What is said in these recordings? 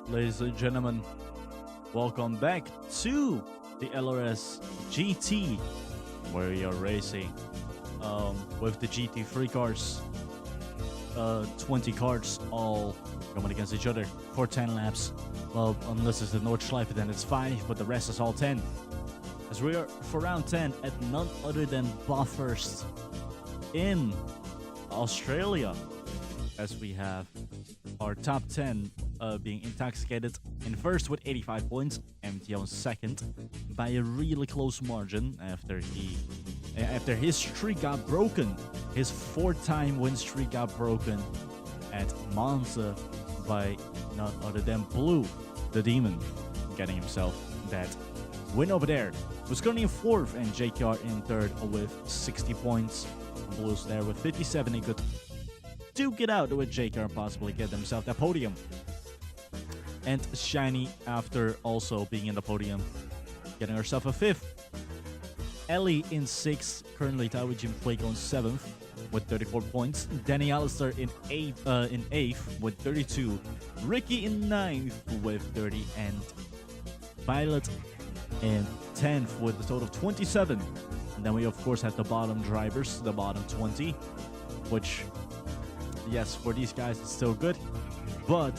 Ladies and gentlemen, welcome back to the LRS GT, where we are racing with the GT3 cars. 20 cars all going against each other for 10 laps. Well, unless it's the Nordschleife, then it's 5, but the rest is all 10. As we are for round 10 at none other than Bathurst in Australia, as we have our top 10 being intoxicated in first with 85 points, MTO in second by a really close margin after his streak got broken. His 4-time win streak got broken at Monza by none other than Blue, the Demon, getting himself that win over there. Was currently in fourth and JKR in third with 60 points. Blue's there with 57. He could duke it out with JKR and possibly get himself that podium. And Shiny, after also being in the podium, getting herself a 5th. Ellie in 6th, currently tied with Jim Flake on 7th with 34 points. Danny Alistair in 8th with 32. Ricky in 9th with 30. And Violet in 10th with a total of 27. And then we, of course, have the bottom drivers, the bottom 20, which, yes, for these guys, it's still good. But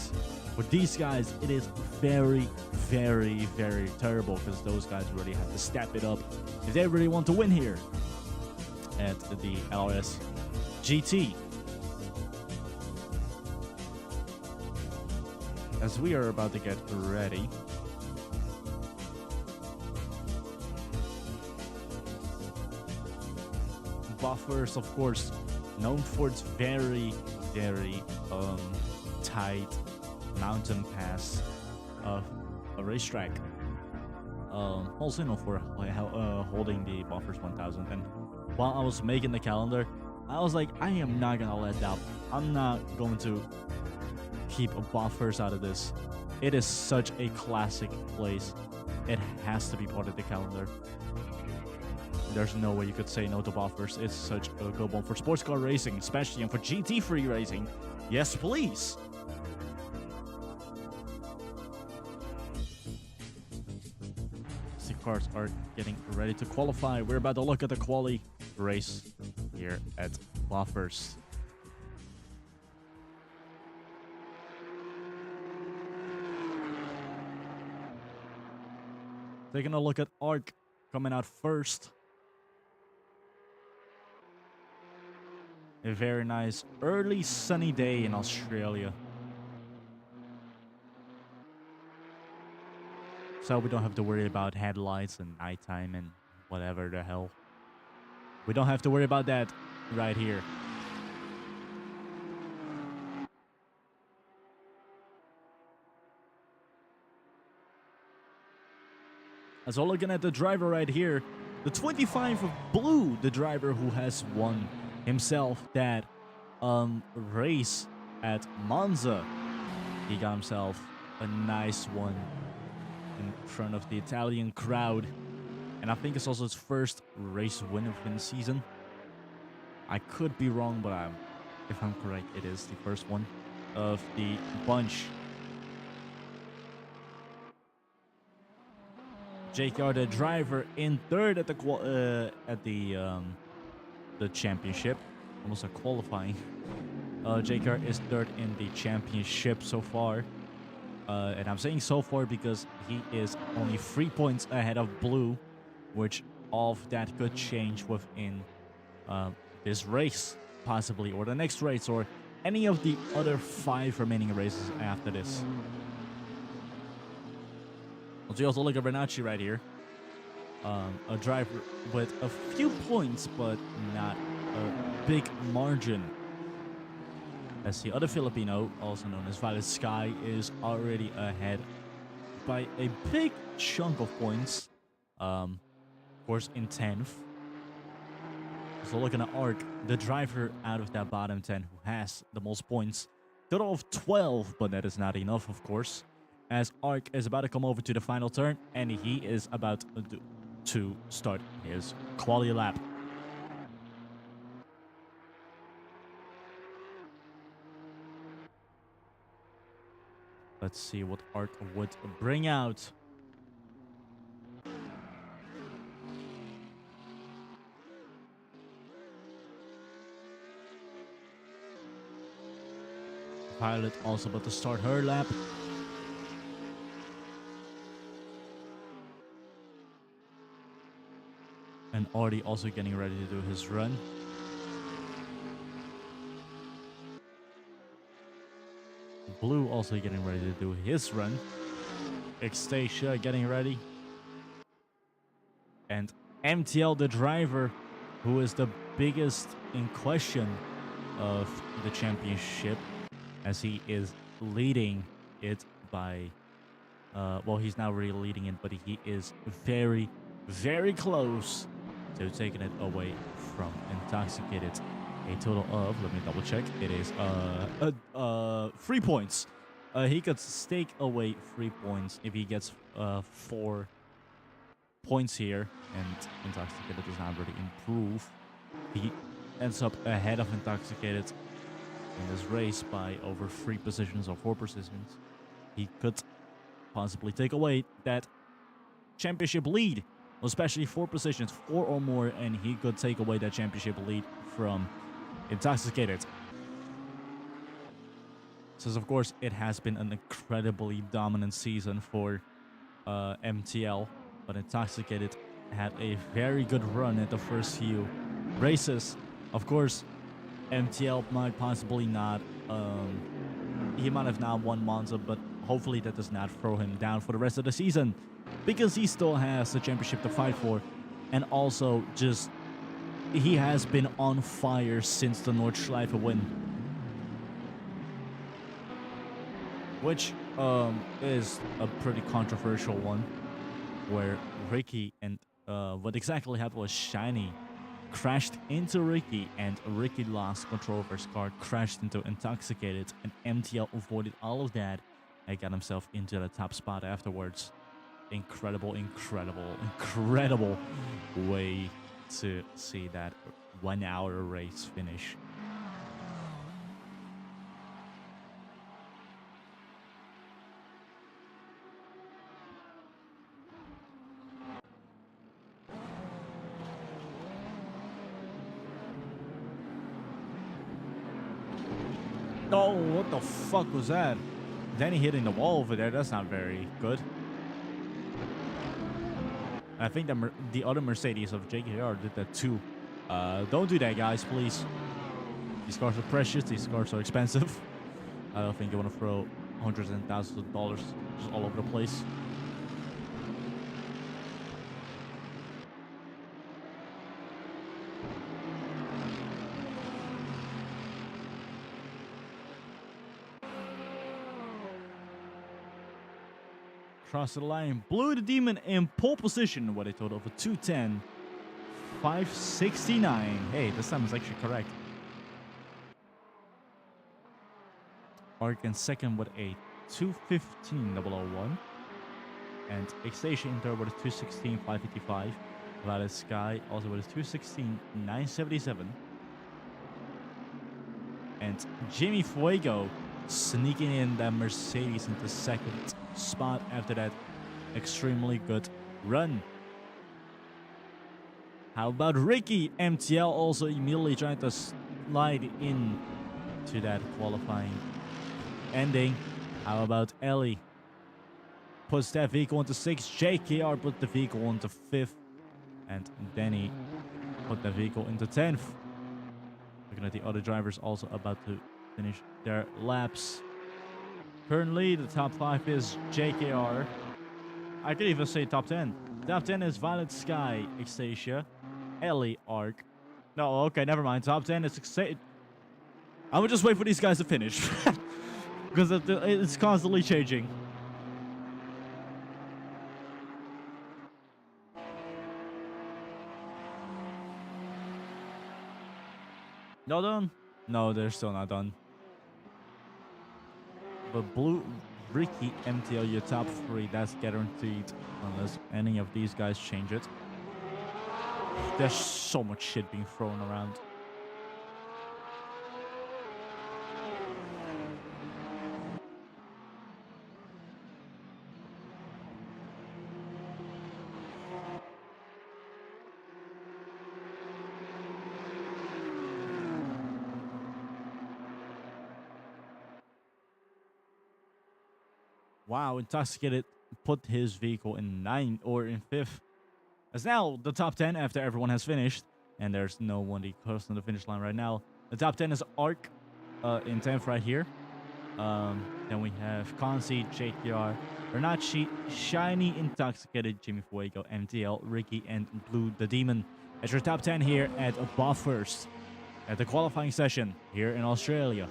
for these guys, it is very, very, very terrible because those guys really have to step it up if they really want to win here at the LRS GT. As we are about to get ready, Bathurst, of course, known for its very, very tight mountain pass of a racetrack. Also known for holding the Bathurst 1000. And while I was making the calendar, I was like, I am not gonna let that. I'm not going to keep a Bathurst out of this. It is such a classic place. It has to be part of the calendar. There's no way you could say no to Bathurst. It's such a good one for sports car racing, especially, and for GT3 racing. Yes, please. The cars are getting ready to qualify. We're about to look at the quali race here at Bathurst. Taking a look at Arc coming out first. A very nice early sunny day in Australia. So we don't have to worry about headlights and nighttime and whatever the hell. We don't have to worry about that right here. As we're looking at the driver right here, the 25 of Blue, the driver who has won himself that race at Monza. He got himself a nice one in front of the Italian crowd, and I think it's also his first race win of the season. I could be wrong, but if I'm correct, it is the first one of the bunch. JKR, the driver, in third at the championship, almost a qualifying. JKR is third in the championship so far. And I'm saying so far because he is only 3 points ahead of Blue, which all of that could change within this race, possibly, or the next race, or any of the other 5 remaining races after this. Let's also look at Renacci right here. A driver with a few points, but not a big margin. As the other Filipino, also known as Violet Sky, is already ahead by a big chunk of points. Of course, in 10th. So looking at Arc, the driver out of that bottom 10 who has the most points. Total of 12, but that is not enough, of course. As Arc is about to come over to the final turn, and he is about to start his quali lap. Let's see what Art would bring out. Violet also about to start her lap. And Artie also getting ready to do his run. Blue also getting ready to do his run. Anastasia getting ready. And MTL, the driver, who is the biggest in question of the championship, as he is leading it by, well, he's not really leading it, but he is very, very close to taking it away from Intoxicated. A total of, let me double check, it is 3 points. He could stake away 3 points if he gets 4 points here, and Intoxicated does not really improve. He ends up ahead of Intoxicated in this race by over 3 positions or 4 positions. He could possibly take away that championship lead, especially 4 positions, 4 or more, and he could take away that championship lead from Intoxicated. Since, of course, it has been an incredibly dominant season for MTL, but Intoxicated had a very good run at the first few races. Of course, MTL might possibly not, he might have not won Monza, but hopefully that does not throw him down for the rest of the season, because he still has the championship to fight for, and also just, he has been on fire since the Nordschleife win, which is a pretty controversial one, where Ricky and what exactly happened was Shiny crashed into Ricky, and Ricky lost control of his car, crashed into Intoxicated, and MTL avoided all of that and got himself into the top spot afterwards. Incredible, incredible, incredible way to see that 1 hour race finish. Oh, what the fuck was that? Danny hitting the wall over there. That's not very good. I think the other Mercedes of JKR did that too. Don't do that, guys, please. These cars are precious. These cars are expensive. I don't think you want to throw hundreds and thousands of dollars just all over the place. Cross the line. Blue the Demon in pole position. What a total of a 210. 569. Hey, this time is actually correct. Arc in second with a 215.001. And Anastasia in third with a 216.555. Violet Sky also with a 216.977. And Jimmy Fuego sneaking in that Mercedes into second spot after that extremely good run. How about Ricky? MTL also immediately trying to slide in to that qualifying ending. How about Ellie? Puts that vehicle into 6th. JKR put the vehicle into 5th. And Danny put the vehicle into 10th. Looking at the other drivers also about to finish their laps. Currently, the top 5 is JKR. I could even say top 10. Top 10 is Violet Sky, Anastasia, Ellie, Arc. No, okay, never mind. Top 10 is I would just wait for these guys to finish. Because it's constantly changing. Not done? No, they're still not done. But Blue, Ricky, MTL, your top 3, that's guaranteed. Unless any of these guys change it. There's so much shit being thrown around. wow, intoxicated put his vehicle in 9th or in 5th. As now the top 10 after everyone has finished, and there's no one close to the finish line right now. The top 10 is Arc in 10th right here. Then we have Consi, JTR, Bernacci, Shiny, Intoxicated, Jimmy Fuego, MTL, Ricky, and Blue the Demon. As your top 10 here at Bathurst at the qualifying session here in Australia.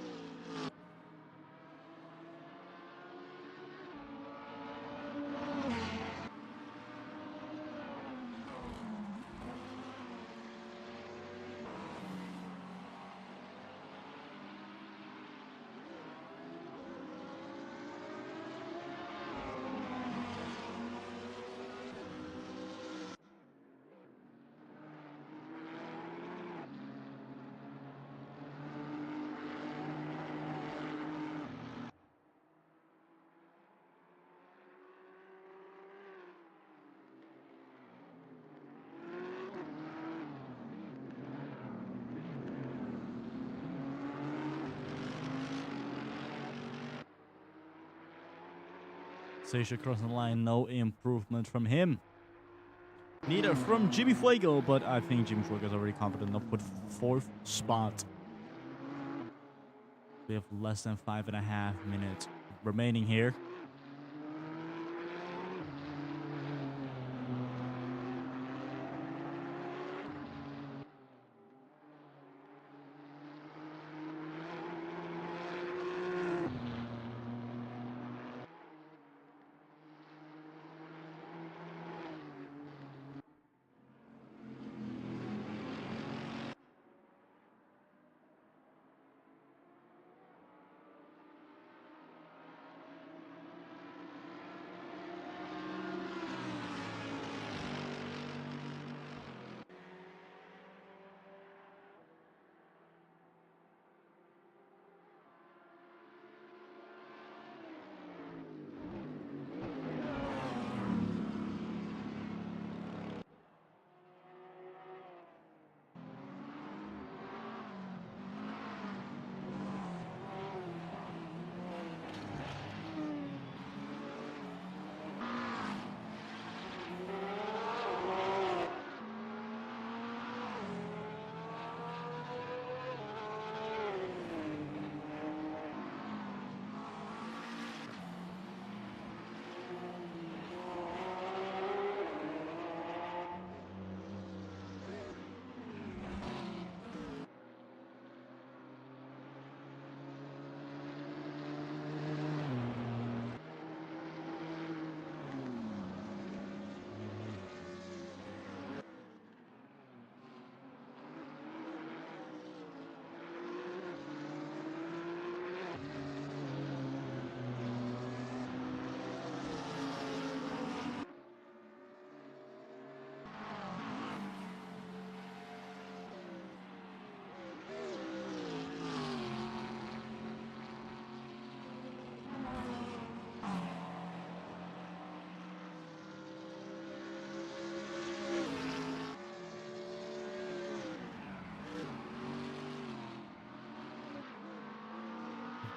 Sasha crossing the line, no improvement from him. Neither from Jimmy Fuego, but I think Jimmy Fuego is already confident enough with 4th spot. We have less than 5.5 minutes remaining here.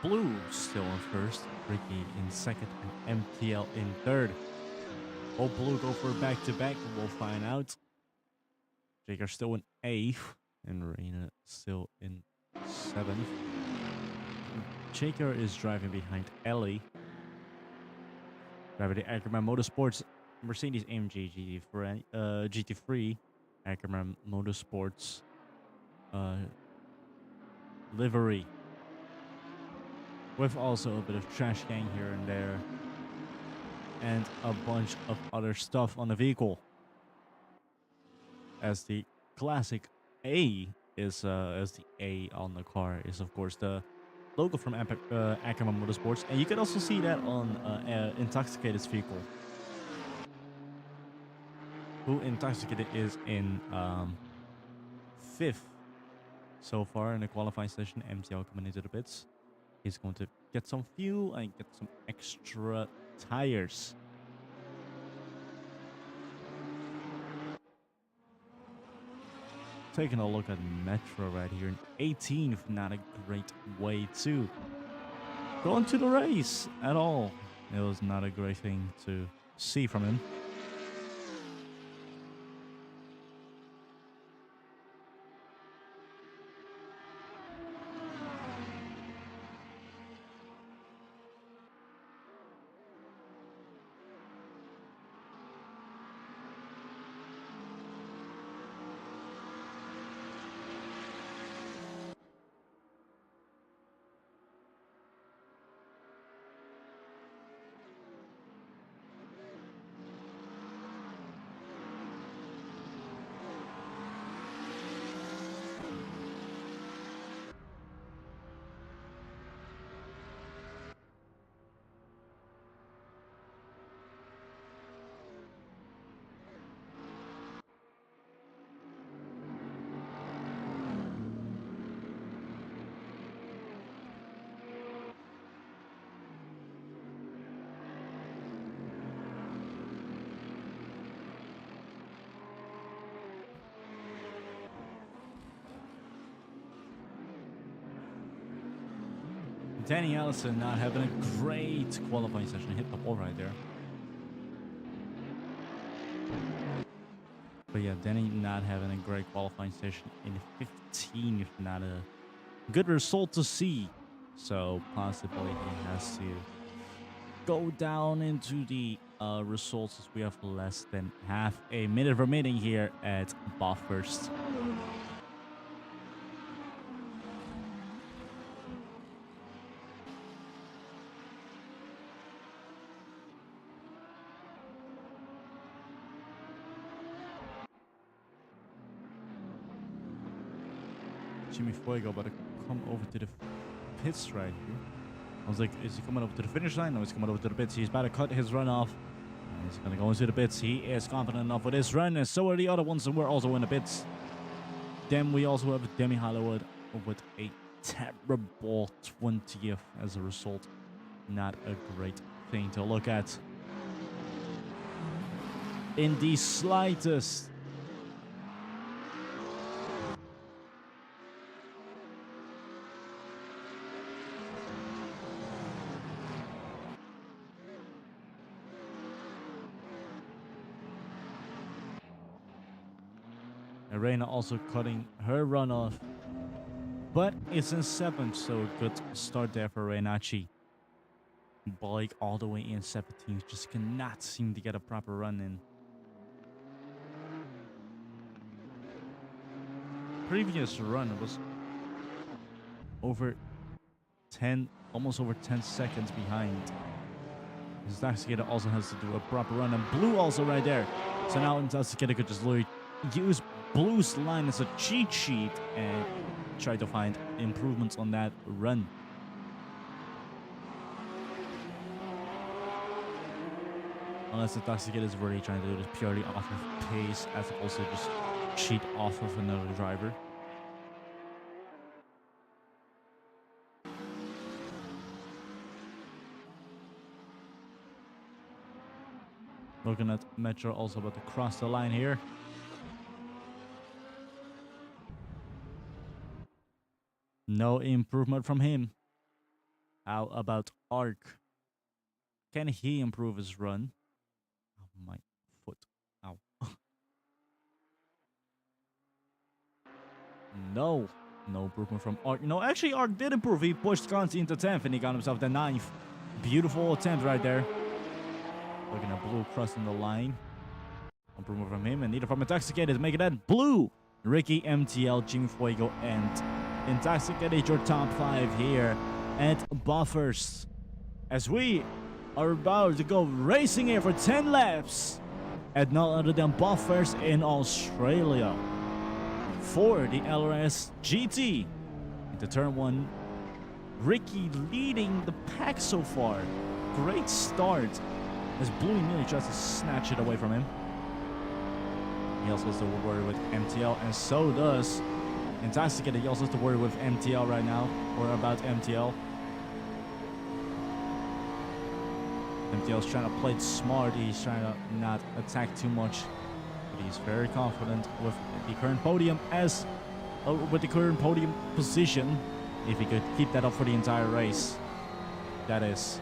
Blue still in 1st, Ricky in 2nd, and MTL in 3rd. Will Blue go for a back-to-back? We'll find out. Jaker still in 8th, and Reina still in 7th. Jaker is driving behind Ellie. Driving the Ackerman Motorsports Mercedes AMG GT3 Ackerman Motorsports livery. With also a bit of trash can here and there. And a bunch of other stuff on the vehicle. As the classic A is, as the A on the car is of course the logo from Ackerman Motorsports. And you can also see that on Intoxicated's vehicle. Who Intoxicated is in 5th so far in the qualifying session. MTL coming into the pits. He's going to get some fuel and get some extra tires. Taking a look at Metro right here in 18th. Not a great way to go into the race at all. It was not a great thing to see from him. Danny Allison not having a great qualifying session. Hit the ball right there. But yeah, Danny not having a great qualifying session in 15, if not a good result to see. So possibly he has to go down into the results as we have less than half a minute remaining here at Bathurst. Jimmy Fuego about to come over to the pits right here. I was like, is he coming over to the finish line? No, he's coming over to the pits. He's about to cut his run off. And he's going to go into the pits. He is confident enough with his run, and so are the other ones, and we're also in the pits. Then we also have Demi Hollywood with a terrible 20th as a result. Not a great thing to look at in the slightest. Arena also cutting her run off, but it's in 7th, so a good start there for Renachi. Bike all the way in 17th, just cannot seem to get a proper run in. Previous run was over 10, almost over 10 seconds behind. Intoxicator also has to do a proper run, and Blue also right there. So now Intoxicator could just literally use Blue's line as a cheat sheet and try to find improvements on that run. Unless Intoxicator is really trying to do this purely off of pace as opposed to just cheat off of another driver. Looking at Metro also about to cross the line here. No improvement from him. How about Arc? Can he improve his run? Oh, my foot. Ow. No. No improvement from Arc. No, actually Arc did improve. He pushed Conti into 10th and he got himself the 9th. Beautiful attempt right there. Looking at Blue crossing the line. Improvement from him and neither from Intoxicated to make it at Blue. Ricky, MTL, Jimmy Fuego, and Intoxicated, your top 5 here at Bathurst. As we are about to go racing here for 10 laps at none other than Bathurst in Australia for the LRS GT. Into turn 1, Ricky leading the pack so far. Great start as Blue immediately tries to snatch it away from him. He also has to worry with MTL, and so does Intoxicated. He also has to worry with MTL right now, or about MTL. MTL's trying to play it smart. He's trying to not attack too much, but he's very confident with the current podium position. If he could keep that up for the entire race, that is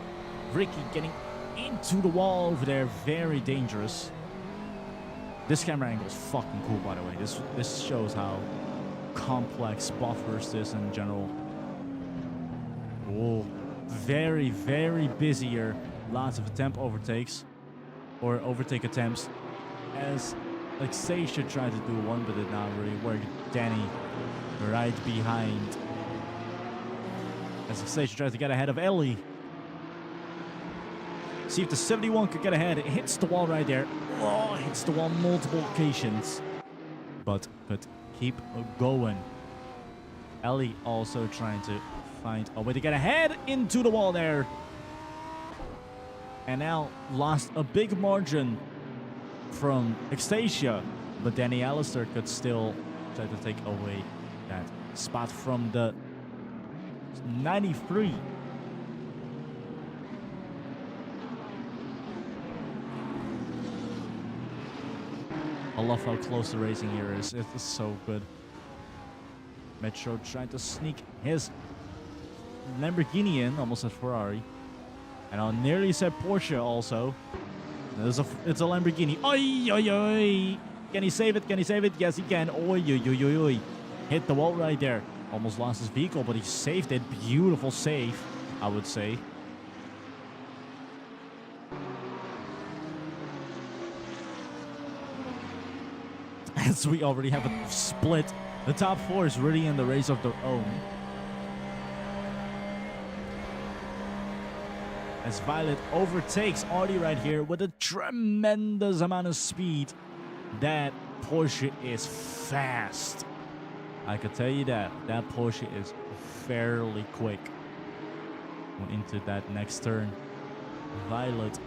Ricky getting into the wall over there. Very dangerous. This camera angle is fucking cool, by the way. This shows how complex Bathurst is in general. Oh, very, very busy here. Lots of overtakes or overtake attempts. As Xacia tried to do one, but it not really work. Danny right behind. As Xacia tries to get ahead of Ellie. See if the 71 could get ahead. It hits the wall right there. Oh, it hits the wall multiple occasions. But could keep going. Ellie also trying to find a way to get ahead into the wall there. And now lost a big margin from Xacia. But Danny Alistair could still try to take away that spot from the 93. I love how close the racing here is. It is so good. Metro trying to sneak his Lamborghini in. Almost said Ferrari. And I nearly said Porsche also. It's a Lamborghini. Oi, oi, oi. Can he save it? Can he save it? Yes, he can. Oi, oi, oi, oi, oi. Hit the wall right there. Almost lost his vehicle, but he saved it. Beautiful save, I would say. As we already have a split. The top four is really in the race of their own. As Violet overtakes Audi right here with a tremendous amount of speed. That Porsche is fast. I could tell you that. That Porsche is fairly quick. Going into that next turn. Violet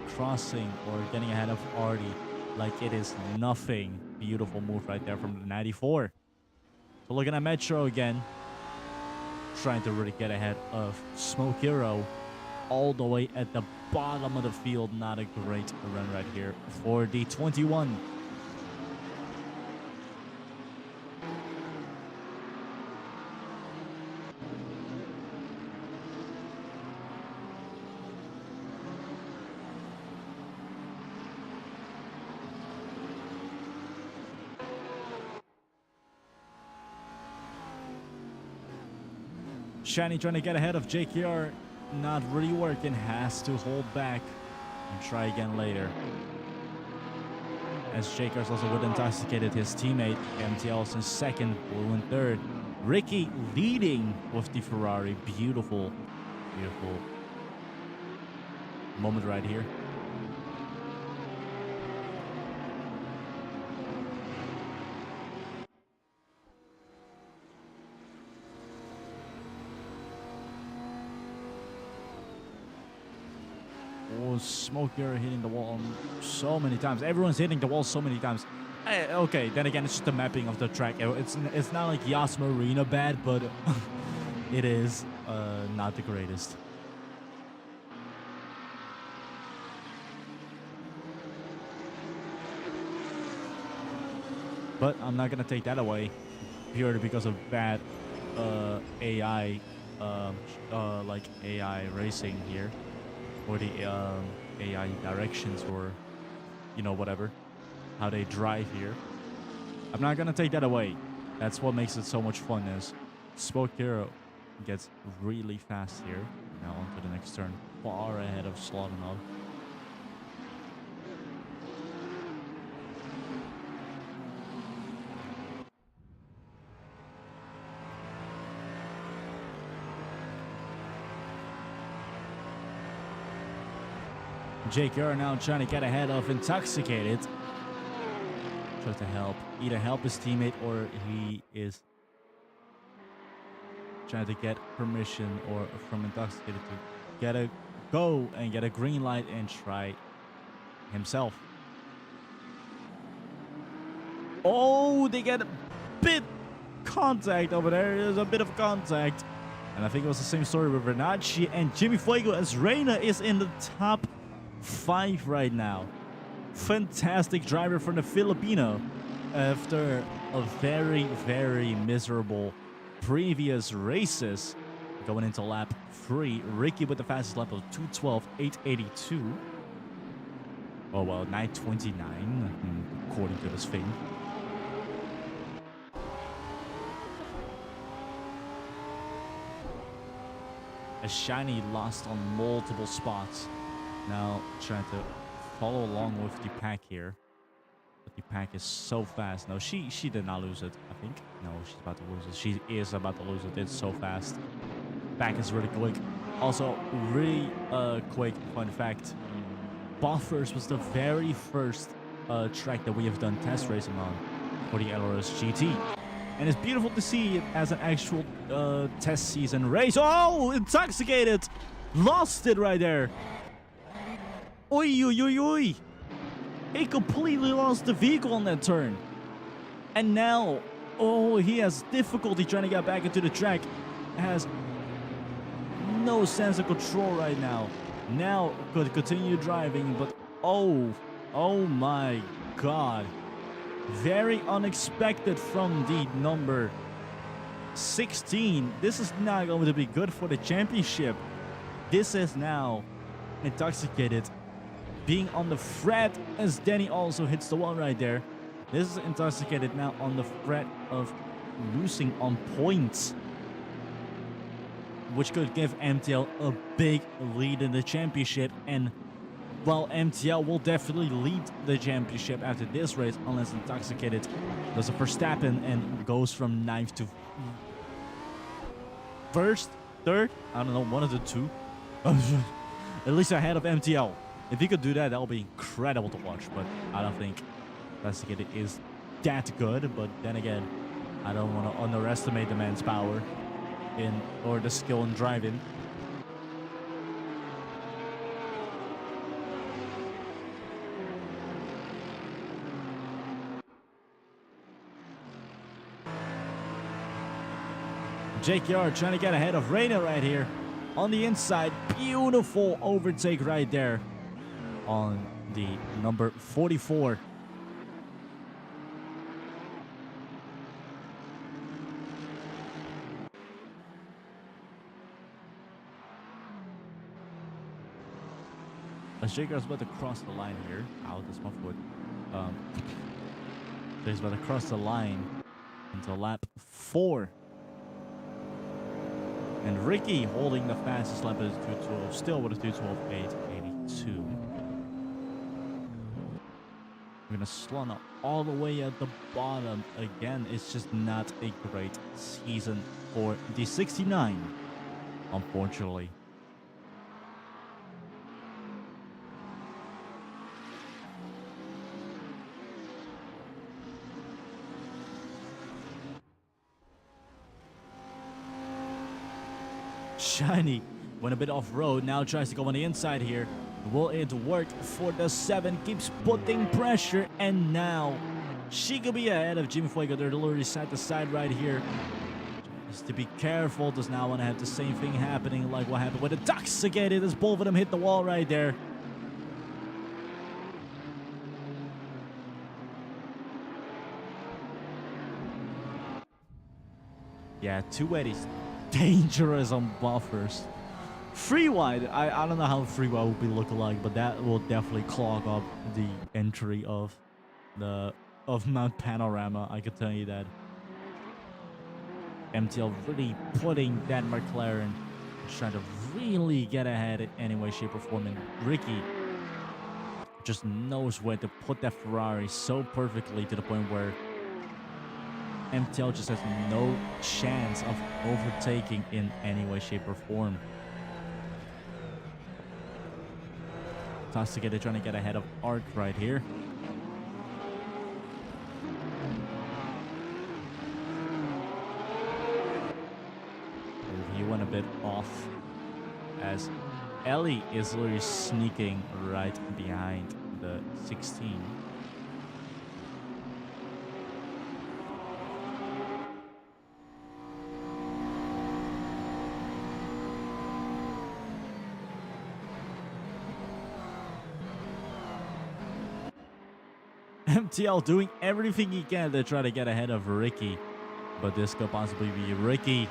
crossing or getting ahead of Audi like it is nothing. Beautiful move right there from the 94. So looking at Metro again. Trying to really get ahead of Smoke Hero. All the way at the bottom of the field. Not a great run right here for the 21. Shani trying to get ahead of JKR. Not really working. Has to hold back and try again later. As JKR's also would intoxicated his teammate. MTL's in second. Blue in third. Ricky leading with the Ferrari. Beautiful, beautiful moment right here. Oh, Smoke Hero hitting the wall so many times. Everyone's hitting the wall so many times. Okay, then again, it's just the mapping of the track. It's not like Yas Marina bad, but it is not the greatest. But I'm not gonna take that away purely because of bad AI, like AI racing here. Or the AI directions, or you know, whatever, how they drive here. I'm not gonna take that away. That's what makes it so much fun. Is Smoke Hero gets really fast here. Now onto the next turn, far ahead of Slaughternog. JKR now trying to get ahead of Intoxicated. Tries to either help his teammate, or he is trying to get permission or from Intoxicated to get a go and get a green light and try himself. Oh, they get a bit contact over there. There's a bit of contact. And I think it was the same story with Renacci and Jimmy Fuego, as Reina is in the top 5 right now. Fantastic driver from the Filipino after a very, very miserable previous races. going into lap 3. Ricky with the fastest lap of 2:12.882. Oh, well, 9:29, according to this thing. As Shiny lost on multiple spots. Now trying to follow along with the pack here. But the pack is so fast. No, she did not lose it, I think. No, she's about to lose it. She is about to lose it. It's so fast. Pack is really quick. Also, really quick fun fact. Bathurst was the very first track that we have done test racing on for the LRS GT. And it's beautiful to see it as an actual test season race. Oh, intoxicated! Lost it right there. Oi, oi, oi, oi. He completely lost the vehicle on that turn. And now, oh, he has difficulty trying to get back into the track. Has no sense of control right now. Now could continue driving, but oh my god. Very unexpected from the number 16. This is not going to be good for the championship. This is now intoxicated. Being on the fret as Danny also hits the wall right there. This is intoxicated now on the fret of losing on points, which could give MTL a big lead in the championship. And well, MTL will definitely lead the championship after this race unless intoxicated does a Verstappen and goes from 9th to 1st, 3rd. I don't know, one of the two. At least ahead of MTL. If he could do that, that would be incredible to watch. But I don't think intoxicated is that good. But then again, I don't want to underestimate the man's power or the skill in driving. JKR trying to get ahead of Reina right here on the inside. Beautiful overtake right there on the number 44. As JKR is about to cross the line here. Ow, that's my foot. He's about to cross the line into lap 4. And Ricky holding the fastest lap is 2:12, still with a 2:12.882. We're gonna slun up all the way at the bottom. Again, it's just not a great season for the 69, unfortunately. Shiny went a bit off-road, now tries to go on the inside here. Will it work for the 7? Keeps putting pressure, and now she could be ahead of Jimmy Fuego. They're literally side to side right here. Just to be careful, does not want to have the same thing happening like what happened with Intoxicated as both of them hit the wall right there. Yeah, 280s. Dangerous on Bathurst. Free wide, I don't know how free wide will be looking like, but that will definitely clog up the entry of Mount Panorama. I can tell you that. MTL really putting that McLaren, trying to really get ahead in any way, shape, or form. And Ricky just knows where to put that Ferrari so perfectly to the point where MTL just has no chance of overtaking in any way, shape, or form. Intoxicated trying to get ahead of Arc right here. He went a bit off as Ellie is literally sneaking right behind the 16. MTL doing everything he can to try to get ahead of Ricky. But this could possibly be Ricky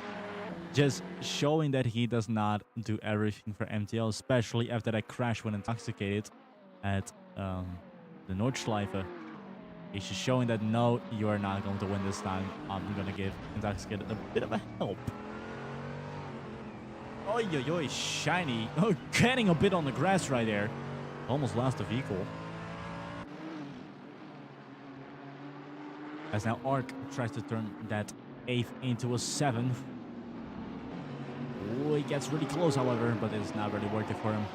Just showing that he does not do everything for MTL, especially after that crash when intoxicated at the Nordschleife. He's just showing that no, you are not going to win this time. I'm going to give intoxicated a bit of a help. Oi, oi, oi, shiny. Oh, getting a bit on the grass right there. Almost lost the vehicle. As now Ark tries to turn that 8th into a 7th. Oh, he gets really close, however, but it's not really working for him.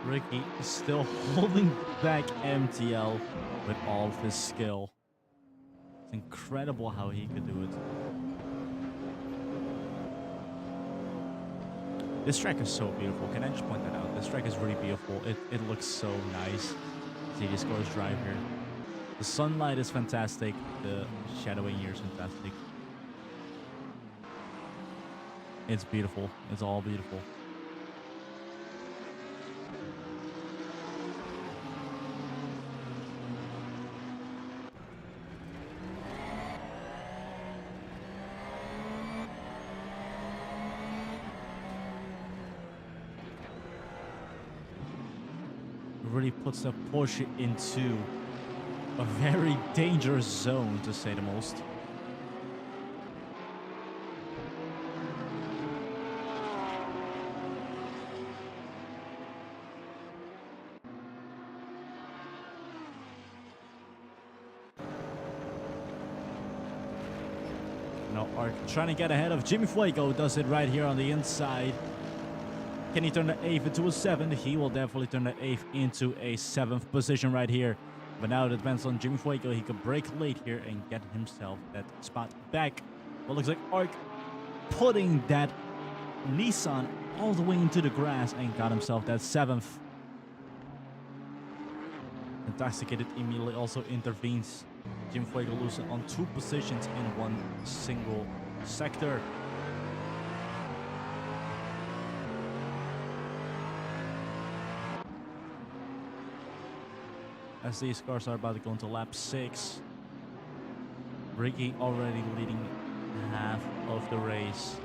Ricky is still holding back MTL with all of his skill. It's incredible how he could do it. This track is so beautiful. Can I just point that out? This track is really beautiful. It looks so nice. See this course drive here. The sunlight is fantastic. The shadowing here is fantastic. It's beautiful. It's all beautiful. Really puts the Porsche into a very dangerous zone, to say the most. Now Ark trying to get ahead of Jimmy Fuego, does it right here on the inside. Can he turn the 8th into a 7th? He will definitely turn the 8th into a 7th position right here. But now it depends on Jimmy Fuego. He could break late here and get himself that spot back. Well, looks like Ark putting that Nissan all the way into the grass and got himself that 7th. Intoxicated immediately also intervenes. Jimmy Fuego losing on 2 positions in one single sector. As these cars are about to go into lap 6. Ricky already leading half of the race.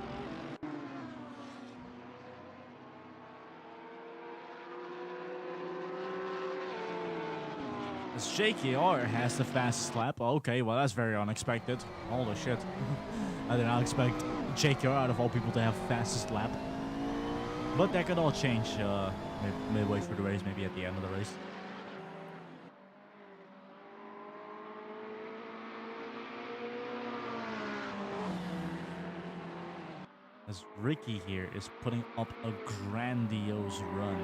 As JKR has the fastest lap. Okay, well that's very unexpected. Holy shit. I did not expect JKR out of all people to have fastest lap. But that could all change midway through the race, maybe at the end of the race. As Ricky here is putting up a grandiose run.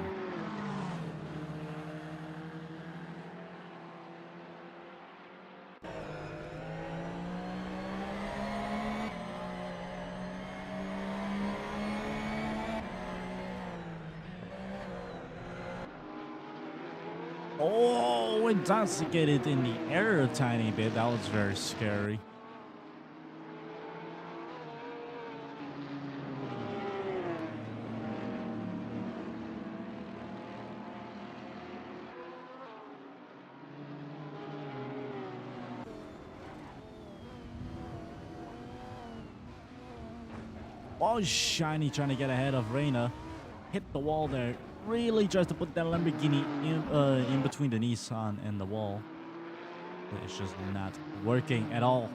Oh, intoxicated in the air a tiny bit. That was very scary. Oh, Shiny trying to get ahead of Reina. Hit the wall there. Really tries to put that Lamborghini in between the Nissan and the wall. But it's just not working at all.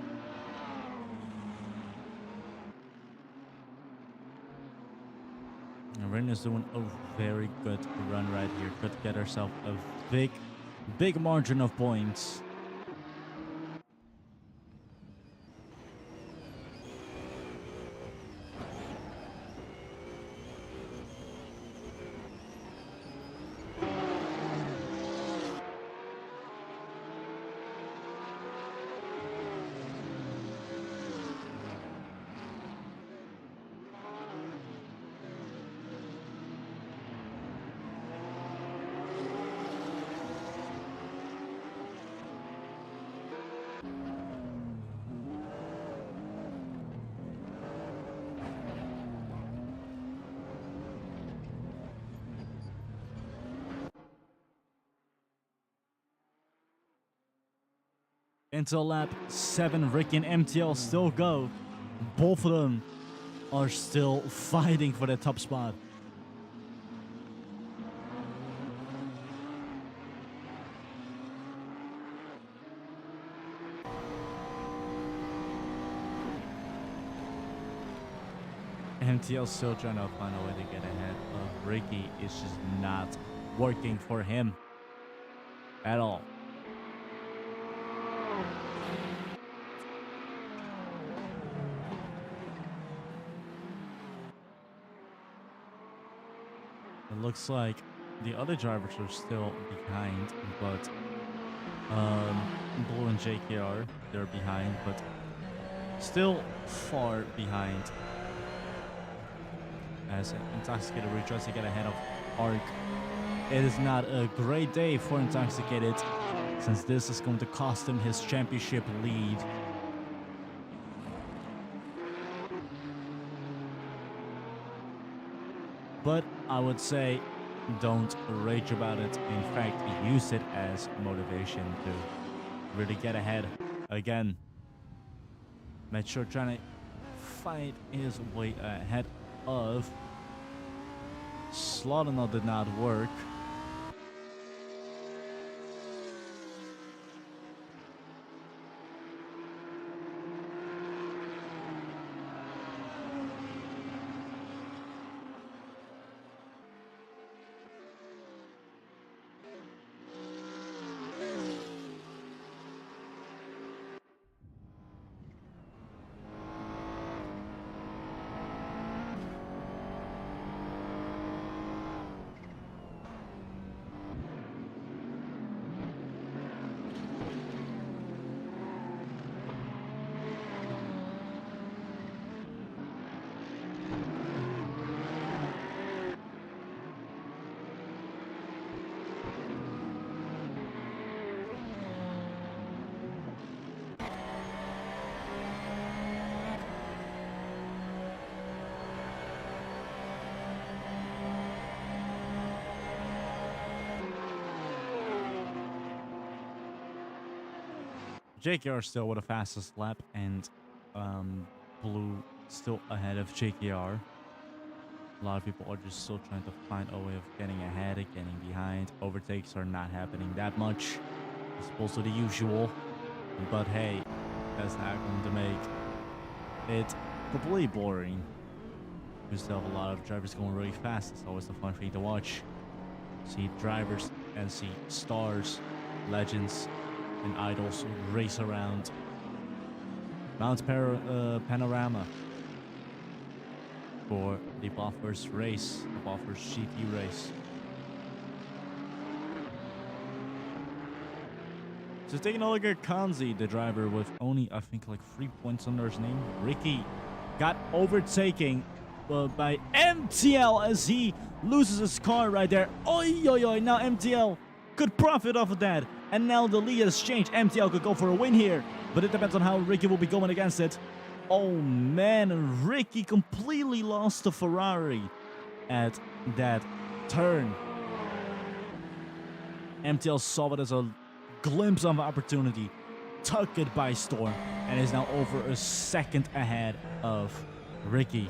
Rin is doing a very good run right here. Could get herself a big margin of points. Until lap 7, Ricky and MTL still go. Both of them are still fighting for the top spot. MTL still trying to find a way to get ahead of Ricky. It's just not working for him at all. It looks like the other drivers are still behind, but Blue and JKR, they're behind, but still far behind. As Intoxicated tries to get ahead of Arc. It is not a great day for Intoxicated, since this is going to cost him his championship lead. But I would say don't rage about it. In fact, use it as motivation to really get ahead again. Make sure trying to fight his way ahead of Slaughternaut did not work. JKR still with the fastest lap, and Blue still ahead of JKR. A lot of people are just still trying to find a way of getting ahead and getting behind. Overtakes are not happening that much, as opposed to the usual. But hey, that's not going to make it completely boring. We still have a lot of drivers going really fast. It's always a fun thing to watch. See drivers and see stars, legends, and idols race around Mount Panorama for the Bathurst race, the Bathurst GT race. So taking a look at Kanzi, the driver with only, I think, like 3 points under his name. Ricky got overtaken by MTL as he loses his car right there. Oi, oi, oi, now MTL could profit off of that. And now the lead has changed. MTL could go for a win here, but it depends on how Ricky will be going against it. Oh man, Ricky completely lost the Ferrari at that turn. MTL saw it as a glimpse of opportunity, took it by storm, and is now over a second ahead of Ricky.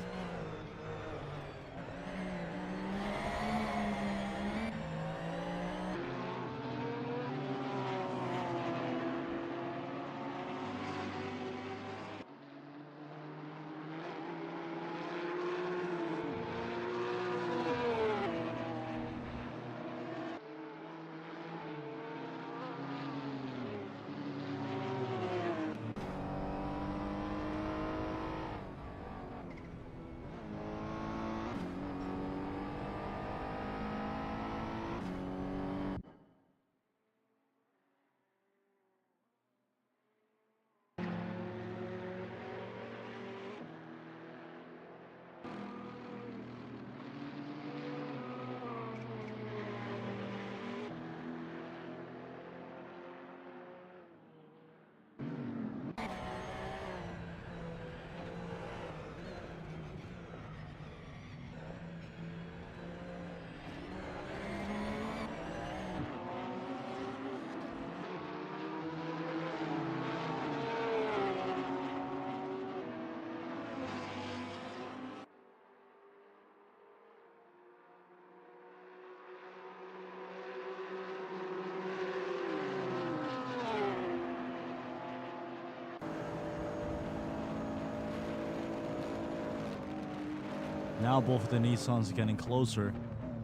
Now both of the Nissans are getting closer.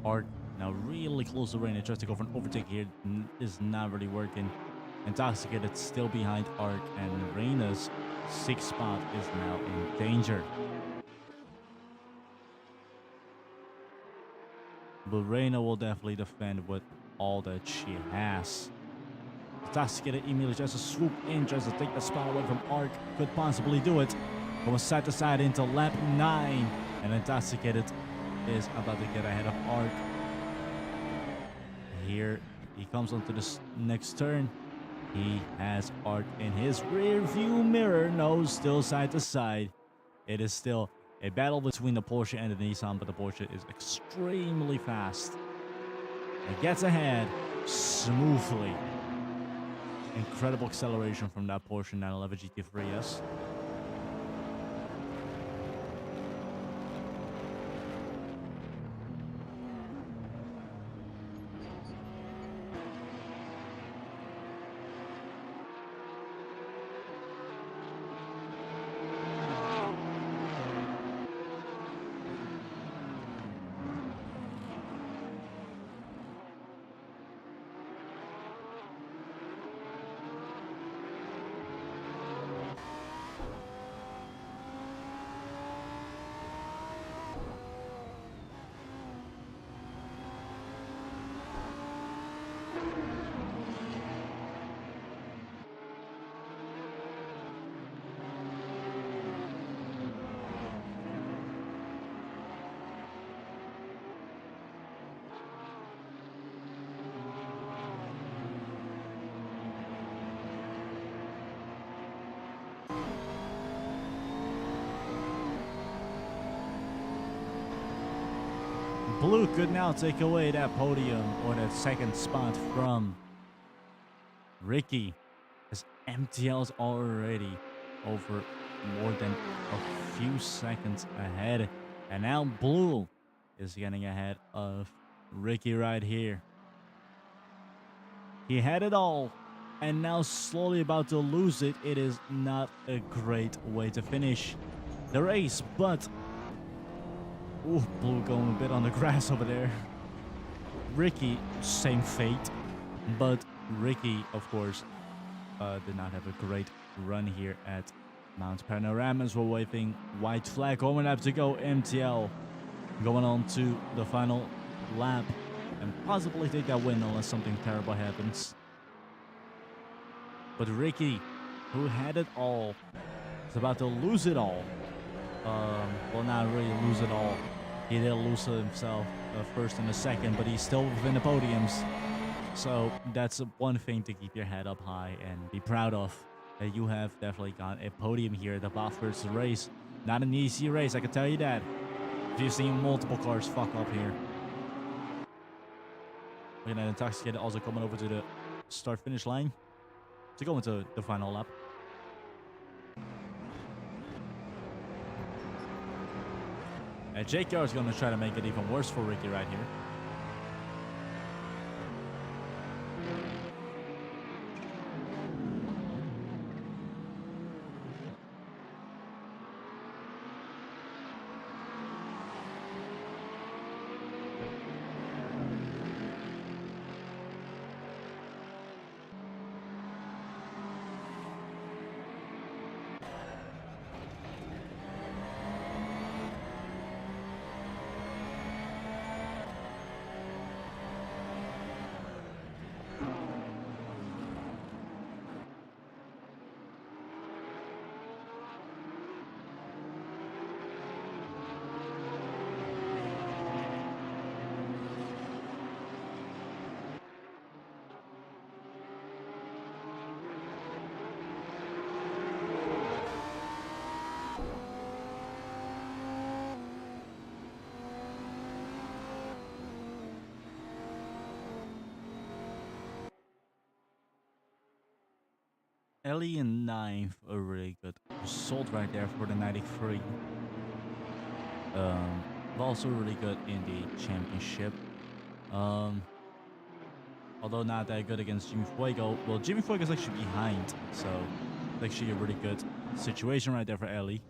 Arc now really close to Reina. Tries to go for an overtake here. Is not really working. Intoxicated still behind Arc, and Reina's 6th spot is now in danger. But Reina will definitely defend with all that she has. Intoxicated immediately tries to swoop in, tries to take the spot away from Arc. Could possibly do it. Going side to side into lap 9. And Intoxicated is about to get ahead of Arc. Here he comes onto this next turn. He has Arc in his rear view mirror. No, still side to side. It is still a battle between the Porsche and the Nissan, but the Porsche is extremely fast. It gets ahead smoothly. Incredible acceleration from that Porsche 911 GT3S. Blue could now take away that podium or that 2nd spot from Ricky, as MTL's already over more than a few seconds ahead. And now Blue is getting ahead of Ricky right here. He had it all and now slowly about to lose it. It is not a great way to finish the race, but ooh, Blue going a bit on the grass over there. Ricky, same fate. But Ricky, of course, did not have a great run here at Mount Panoramas. We're waving white flag. 1 lap to go. MTL going on to the final lap and possibly take that win unless something terrible happens. But Ricky, who had it all, is about to lose it all. Well, not really lose it all. He did lose himself first and a second, but he's still within the podiums. So that's one thing to keep your head up high and be proud of. That you have definitely got a podium here at the Bathurst race. Not an easy race, I can tell you that. If you've seen multiple cars fuck up here. We're gonna Intoxicated also coming over to the start-finish line to go into the final lap. And JKR is going to try to make it even worse for Ricky right here. Ellie in 9th, a really good result right there for the 93. Also really good in the championship. Although not that good against Jimmy Fuego. Well, Jimmy Fuego is actually behind, so it's actually a really good situation right there for Ellie.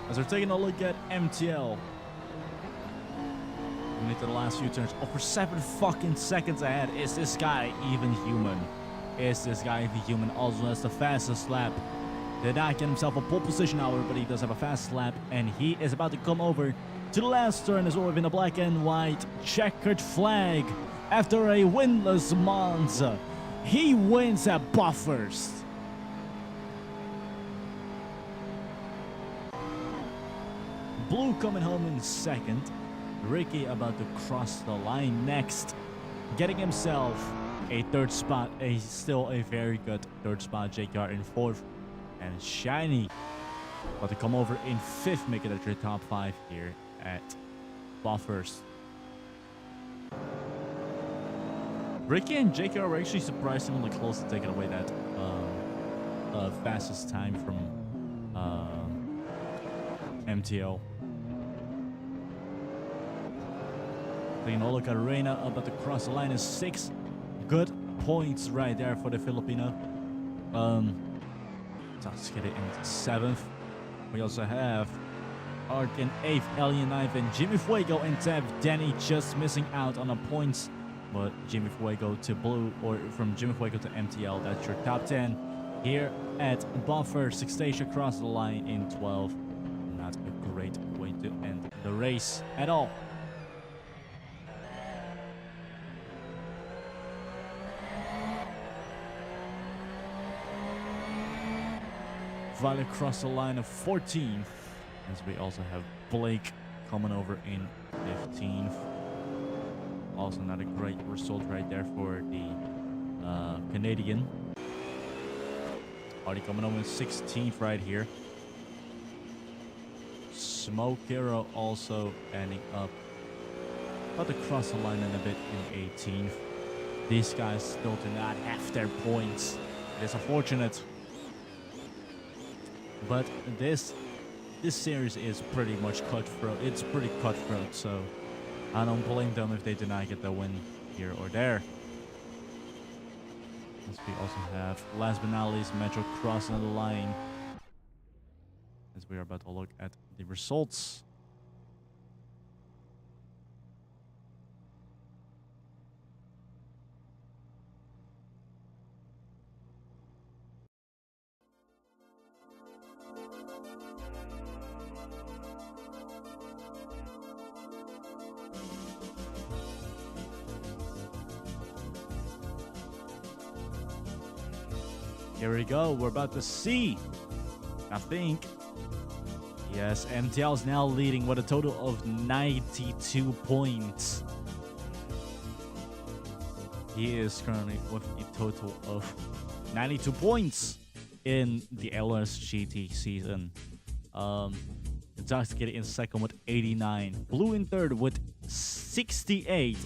As we're taking a look at MTL. Into the last few turns. Over 7 fucking seconds ahead. Is this guy even human? Is this guy even human? Also has the fastest lap. Did not get himself a pole position, however, but he does have a fast lap. And he is about to come over to the last turn as well within a black and white checkered flag. After a winless Monza, he wins at Bathurst. Blue coming home in second. Ricky about to cross the line next, getting himself a third spot. Still a very good third spot. JKR in fourth, and Shiny about to come over in fifth, making it your top 5 here at Bathurst. Ricky and JKR were actually surprisingly close to taking away that fastest time from MTL. Taking a look at Reina about to cross the line is 6 good points right there for the Filipino. Let's get it into 7th. We also have Ark in 8th, Ellie in 9th, and Jimmy Fuego in 10th. Danny just missing out on the points, but Jimmy Fuego to Blue, or from Jimmy Fuego to MTL. That's your top 10 here at Bathurst. Sixtasia across the line in 12th. Not a great way to end the race at all. Violet across the line of 14th, as we also have Blake coming over in 15th. Also not a great result right there for the Canadian. Already coming over in 16th right here. Smoke Hero also ending up about to cross the line in a bit in 18th. These guys still do not have their points. It is unfortunate. But this series is pretty much cutthroat. It's pretty cutthroat, so I don't blame them if they do not get the win here or there. As we also have, last but not least, Metro crossing the line. As we are about to look at the results. Here we go. We're about to see, I think. Yes, MTL is now leading with a total of 92 points. He is currently with a total of 92 points in the LRS GT season. Intoxicated in second with 89. Blue in third with 68.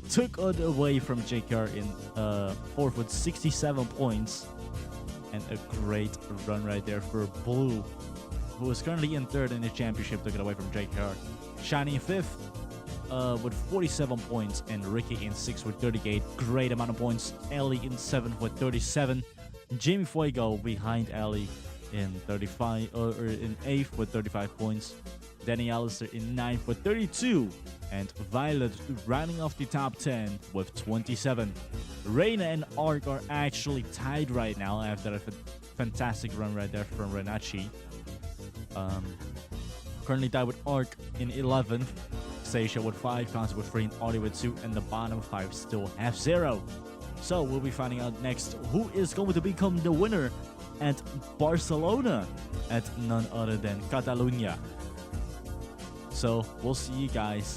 Took it away from JKR in fourth with 67 points. And a great run right there for Blue, who is currently in third in the championship. Took it away from JKR. Shiny in fifth with 47 points, and Ricky in sixth with 38. Great amount of points. Ellie in seventh with 37. Jimmy Fuego behind Ellie in 35 or in eighth with 35 points. Danny Alistair in ninth with 32. And Violet rounding off the top 10 with 27. Reina and Ark are actually tied right now after a fantastic run right there from Renachi. Currently tied with Ark in 11th. Stacia with 5, Concept with 3, and Audi with 2, and the bottom 5 still have 0. So we'll be finding out next who is going to become the winner at Barcelona, at none other than Catalunya. So we'll see you guys